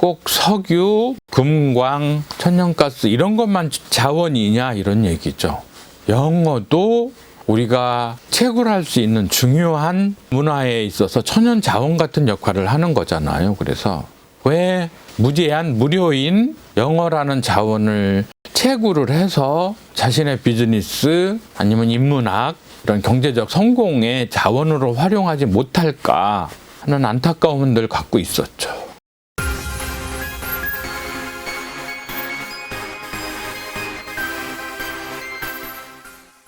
꼭 석유, 금광, 천연가스 이런 것만 자원이냐 이런 얘기죠. 영어도 우리가 채굴할 수 있는 중요한 문화에 있어서 천연 자원 같은 역할을 하는 거잖아요. 그래서 왜 무제한 무료인 영어라는 자원을 채굴을 해서 자신의 비즈니스 아니면 인문학 이런 경제적 성공의 자원으로 활용하지 못할까 하는 안타까움을 늘 갖고 있었죠.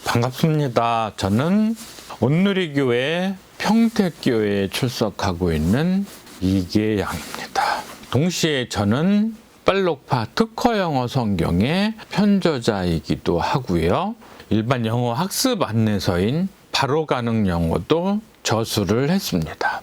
반갑습니다. 저는 온누리교회 평택교회에 출석하고 있는 이계양입니다. 동시에 저는 빨록파 특허영어 성경의 편저자이기도 하고요. 일반 영어 학습 안내서인 바로가능 영어도 저술을 했습니다.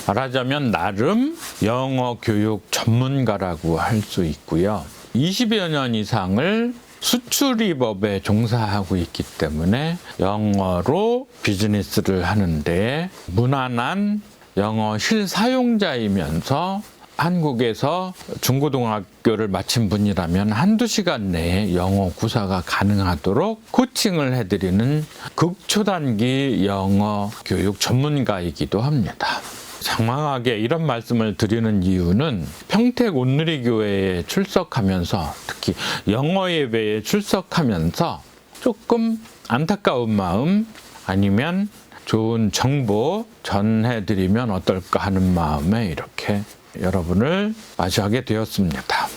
말하자면 나름 영어 교육 전문가라고 할 수 있고요. 20여 년 이상을 수출입업에 종사하고 있기 때문에 영어로 비즈니스를 하는데 무난한 영어 실사용자이면서 한국에서 중고등학교를 마친 분이라면 한두 시간 내에 영어 구사가 가능하도록 코칭을 해드리는 극초단기 영어 교육 전문가이기도 합니다. 장황하게 이런 말씀을 드리는 이유는 평택 온누리교회에 출석하면서 특히 영어 예배에 출석하면서 조금 안타까운 마음 아니면 좋은 정보 전해드리면 어떨까 하는 마음에 이렇게 여러분을 맞이하게 되었습니다.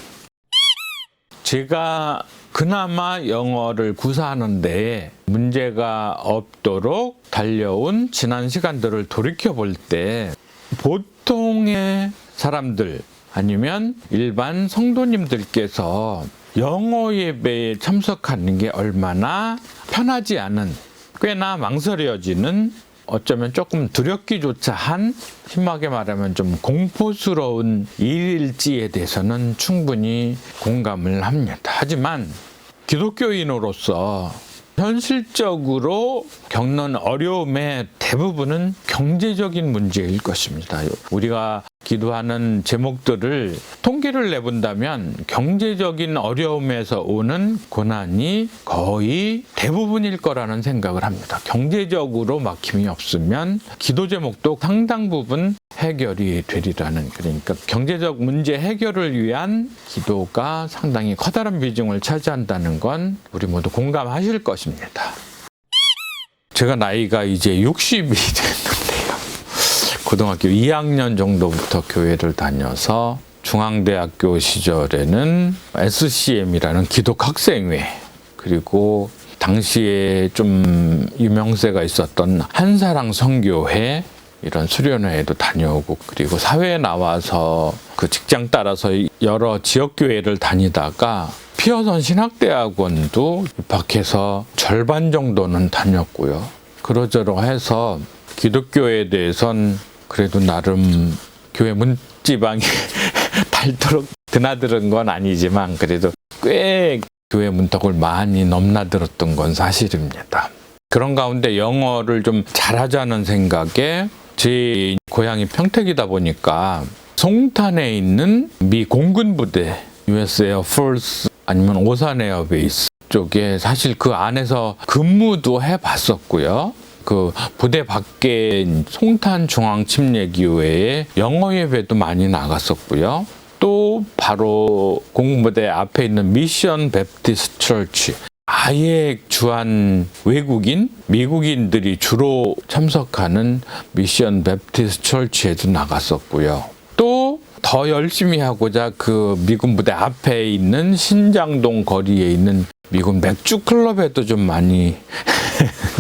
제가 그나마 영어를 구사하는 데 문제가 없도록 달려온 지난 시간들을 돌이켜볼 때 보통의 사람들 아니면 일반 성도님들께서 영어 예배에 참석하는 게 얼마나 편하지 않은 꽤나 망설여지는 어쩌면 조금 두렵기조차 한 심하게 말하면 좀 공포스러운 일일지에 대해서는 충분히 공감을 합니다. 하지만 기독교인으로서 현실적으로 겪는 어려움의 대부분은 경제적인 문제일 것입니다. 우리가 기도하는 제목들을 통계를 내본다면 경제적인 어려움에서 오는 고난이 거의 대부분일 거라는 생각을 합니다. 경제적으로 막힘이 없으면 기도 제목도 상당 부분 해결이 되리라는, 그러니까 경제적 문제 해결을 위한 기도가 상당히 커다란 비중을 차지한다는 건 우리 모두 공감하실 것입니다. 제가 나이가 이제 60이 됐는데요. 고등학교 2학년 정도부터 교회를 다녀서 중앙대학교 시절에는 SCM이라는 기독학생회, 그리고 당시에 좀 유명세가 있었던 한사랑 선교회 이런 수련회에도 다녀오고, 그리고 사회에 나와서 그 직장 따라서 여러 지역교회를 다니다가 피어선 신학대학원도 입학해서 절반 정도는 다녔고요. 그러저러해서 기독교에 대해선 그래도 나름 교회 문지방에 닳도록 드나들은 건 아니지만 그래도 꽤 교회 문턱을 많이 넘나들었던 건 사실입니다. 그런 가운데 영어를 좀 잘하자는 생각에 제 고향이 평택이다 보니까 송탄에 있는 미 공군부대 US 에어포스 아니면 오산 에어베이스 쪽에 사실 그 안에서 근무도 해봤었고요. 그 부대 밖에 송탄 중앙침례교회에 영어 예배도 많이 나갔었고요. 또 바로 공군부대 앞에 있는 미션 베프티스트 처치, 아예 주한 외국인, 미국인들이 주로 참석하는 미션 베프티스트 처치에도 나갔었고요. 또 더 열심히 하고자 그 미군 부대 앞에 있는 신장동 거리에 있는 미군 맥주 클럽에도 좀 많이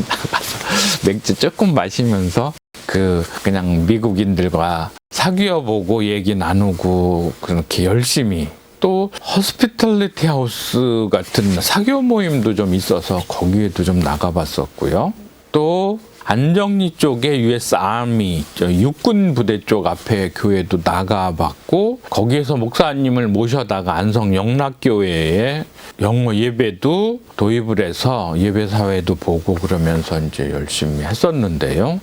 나가서 맥주 조금 마시면서 그냥 미국인들과 사귀어보고 얘기 나누고 그렇게 열심히, 또 허스피털리티 하우스 같은 사교 모임도 좀 있어서 거기에도 좀 나가봤었고요. 또 안정리 쪽에 US 아미 육군 부대 쪽 앞에 교회도 나가봤고, 거기에서 목사님을 모셔다가 안성 영락교회에 영어 예배도 도입을 해서 예배 사회도 보고 그러면서 이제 열심히 했었는데요.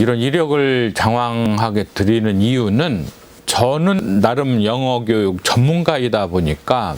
이런 이력을 장황하게 드리는 이유는 저는 나름 영어 교육 전문가이다 보니까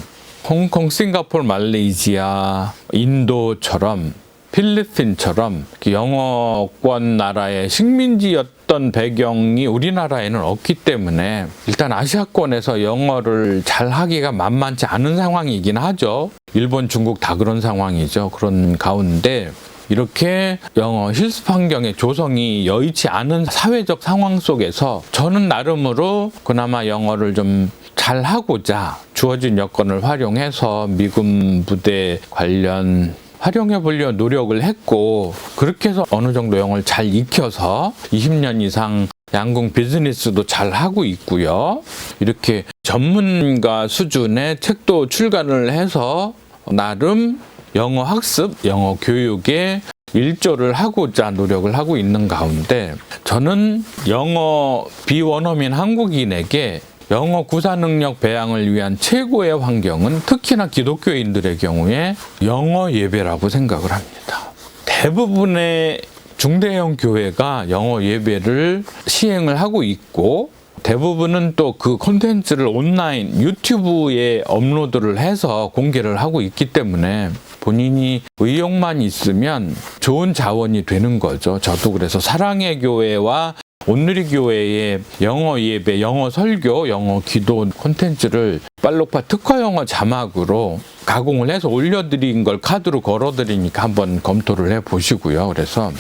홍콩, 싱가포르, 말레이시아, 인도처럼 필리핀처럼 영어권 나라의 식민지였던 배경이 우리나라에는 없기 때문에 일단 아시아권에서 영어를 잘 하기가 만만치 않은 상황이긴 하죠. 일본, 중국 다 그런 상황이죠. 그런 가운데 이렇게 영어 실습 환경의 조성이 여의치 않은 사회적 상황 속에서 저는 나름으로 그나마 영어를 좀 잘하고자 주어진 여건을 활용해서 미군 부대 관련 활용해 보려 노력을 했고, 그렇게 해서 어느 정도 영어를 잘 익혀서 20년 이상 양궁 비즈니스도 잘 하고 있고요. 이렇게 전문가 수준의 책도 출간을 해서 나름 영어 학습, 영어 교육에 일조를 하고자 노력을 하고 있는 가운데, 저는 영어 비원어민 한국인에게 영어 구사 능력 배양을 위한 최고의 환경은 특히나 기독교인들의 경우에 영어 예배라고 생각을 합니다. 대부분의 중대형 교회가 영어 예배를 시행을 하고 있고, 대부분은 또 그 콘텐츠를 온라인 유튜브에 업로드를 해서 공개를 하고 있기 때문에 본인이 의욕만 있으면 좋은 자원이 되는 거죠. 저도 그래서 사랑의 교회와 온누리 교회의 영어 예배, 영어 설교, 영어 기도 콘텐츠를 빨록파 특화 영어 자막으로 가공을 해서 올려드린 걸 카드로 걸어드리니까 한번 검토를 해보시고요. 그래서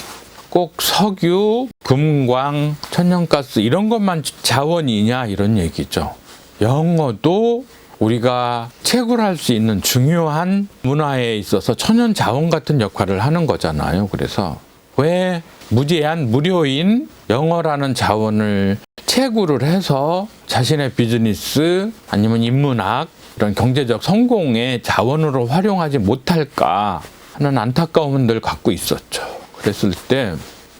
꼭 석유, 금광, 천연가스 이런 것만 자원이냐 이런 얘기죠. 영어도 우리가 채굴할 수 있는 중요한 문화에 있어서 천연 자원 같은 역할을 하는 거잖아요. 그래서 왜 무제한 무료인 영어라는 자원을 채굴을 해서 자신의 비즈니스 아니면 인문학 이런 경제적 성공의 자원으로 활용하지 못할까 하는 안타까움을 늘 갖고 있었죠. 그랬을 때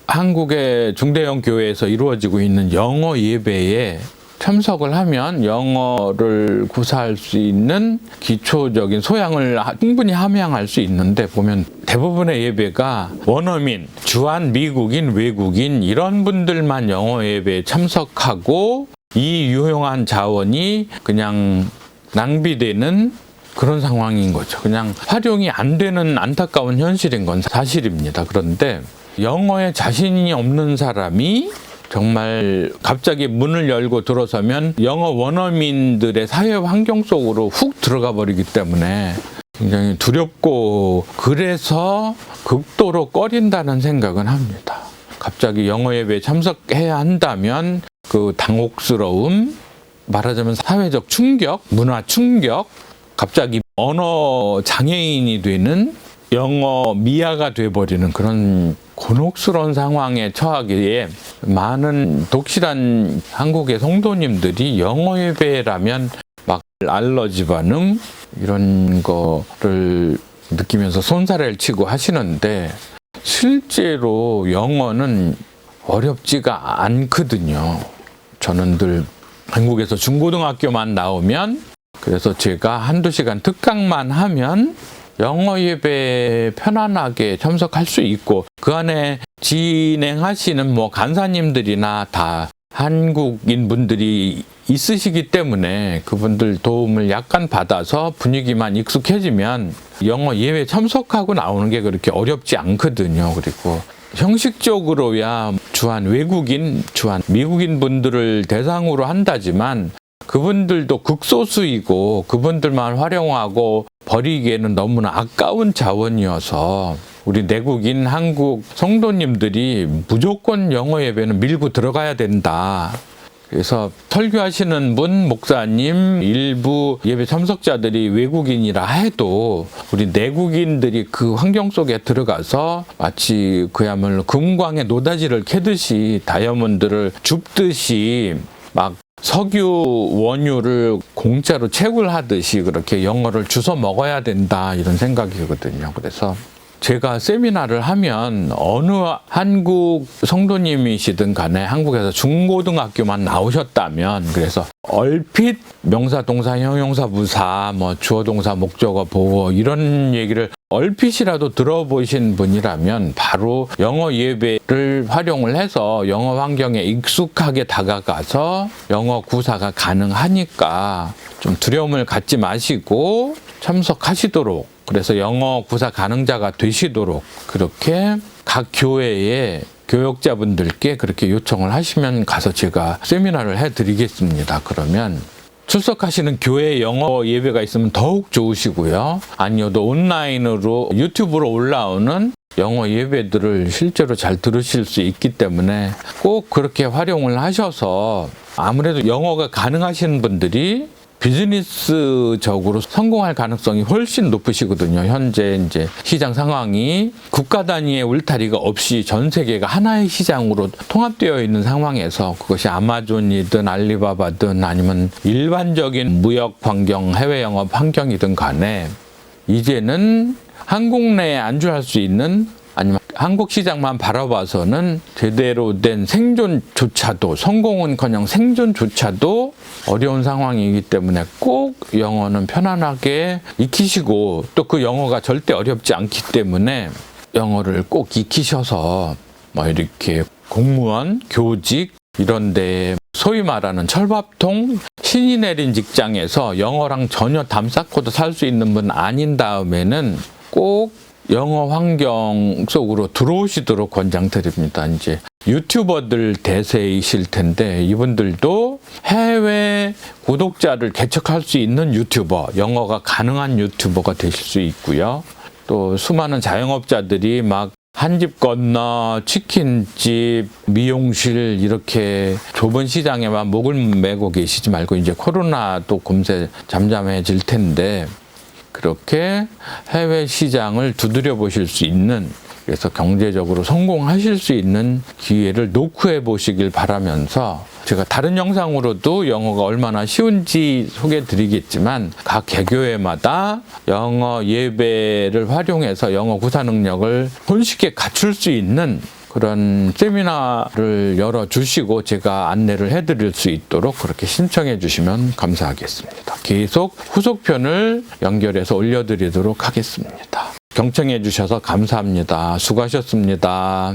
한국의 중대형 교회에서 이루어지고 있는 영어 예배에 참석을 하면 영어를 구사할 수 있는 기초적인 소양을 충분히 함양할 수 있는데, 보면 대부분의 예배가 원어민, 주한 미국인, 외국인 이런 분들만 영어 예배에 참석하고 이 유용한 자원이 그냥 낭비되는 그런 상황인 거죠. 그냥 활용이 안 되는 안타까운 현실인 건 사실입니다. 그런데 영어에 자신이 없는 사람이 정말 갑자기 문을 열고 들어서면 영어 원어민들의 사회 환경 속으로 훅 들어가 버리기 때문에 굉장히 두렵고, 그래서 극도로 꺼린다는 생각은 합니다. 갑자기 영어 예배에 참석해야 한다면 그 당혹스러움, 말하자면 사회적 충격, 문화 충격, 갑자기 언어 장애인이 되는 영어 미아가 돼버리는 그런 곤혹스러운 상황에 처하기에 많은 독실한 한국의 성도님들이 영어 예배라면 막 알러지 반응 이런 거를 느끼면서 손사래를 치고 하시는데, 실제로 영어는 어렵지가 않거든요. 저는 늘 한국에서 중고등학교만 나오면, 그래서 제가 한두 시간 특강만 하면 영어 예배에 편안하게 참석할 수 있고, 그 안에 진행하시는 간사님들이나 다 한국인 분들이 있으시기 때문에 그분들 도움을 약간 받아서 분위기만 익숙해지면 영어 예배 참석하고 나오는 게 그렇게 어렵지 않거든요. 그리고 형식적으로야 주한 외국인, 주한 미국인 분들을 대상으로 한다지만 그분들도 극소수이고 그분들만 활용하고 버리기에는 너무나 아까운 자원이어서 우리 내국인 한국 성도님들이 무조건 영어 예배는 밀고 들어가야 된다. 그래서 설교하시는 분, 목사님, 일부 예배 참석자들이 외국인이라 해도 우리 내국인들이 그 환경 속에 들어가서 마치 그야말로 금광의 노다지를 캐듯이 다이아몬드를 줍듯이 막 석유 원유를 공짜로 채굴하듯이 그렇게 영어를 주워 먹어야 된다, 이런 생각이거든요. 그래서 제가 세미나를 하면 어느 한국 성도님이시든 간에 한국에서 중고등학교만 나오셨다면, 그래서 얼핏 명사, 동사, 형용사, 부사, 주어, 동사, 목적어, 보어 이런 얘기를 얼핏이라도 들어보신 분이라면 바로 영어 예배를 활용을 해서 영어 환경에 익숙하게 다가가서 영어 구사가 가능하니까 좀 두려움을 갖지 마시고 참석하시도록, 그래서 영어 구사 가능자가 되시도록 그렇게 각 교회에 교역자분들께 그렇게 요청을 하시면 가서 제가 세미나를 해드리겠습니다. 그러면 출석하시는 교회 영어 예배가 있으면 더욱 좋으시고요. 아니어도 온라인으로 유튜브로 올라오는 영어 예배들을 실제로 잘 들으실 수 있기 때문에 꼭 그렇게 활용을 하셔서, 아무래도 영어가 가능하신 분들이 비즈니스적으로 성공할 가능성이 훨씬 높으시거든요. 현재 이제 시장 상황이 국가 단위의 울타리가 없이 전 세계가 하나의 시장으로 통합되어 있는 상황에서, 그것이 아마존이든 알리바바든 아니면 일반적인 무역 환경, 해외 영업 환경이든 간에 이제는 한국 내에 안주할 수 있는, 아니면 한국 시장만 바라봐서는 제대로 된 생존조차도, 성공은커녕 생존조차도 어려운 상황이기 때문에 꼭 영어는 편안하게 익히시고, 또 그 영어가 절대 어렵지 않기 때문에 영어를 꼭 익히셔서 뭐 이렇게 공무원, 교직 이런 데 소위 말하는 철밥통, 신이 내린 직장에서 영어랑 전혀 담 쌓고도 살 수 있는 분 아닌 다음에는 꼭 영어 환경 속으로 들어오시도록 권장드립니다. 이제 유튜버들 대세이실 텐데 이분들도 해외 구독자를 개척할 수 있는 유튜버, 영어가 가능한 유튜버가 되실 수 있고요. 또 수많은 자영업자들이 막 한 집 건너 치킨집, 미용실 이렇게 좁은 시장에만 목을 메고 계시지 말고, 이제 코로나도 금세 잠잠해질 텐데 그렇게 해외 시장을 두드려 보실 수 있는, 그래서 경제적으로 성공하실 수 있는 기회를 노크해 보시길 바라면서, 제가 다른 영상으로도 영어가 얼마나 쉬운지 소개해 드리겠지만 각 개교회마다 영어 예배를 활용해서 영어 구사 능력을 손쉽게 갖출 수 있는 그런 세미나를 열어주시고 제가 안내를 해드릴 수 있도록 그렇게 신청해 주시면 감사하겠습니다. 계속 후속편을 연결해서 올려드리도록 하겠습니다. 경청해 주셔서 감사합니다. 수고하셨습니다.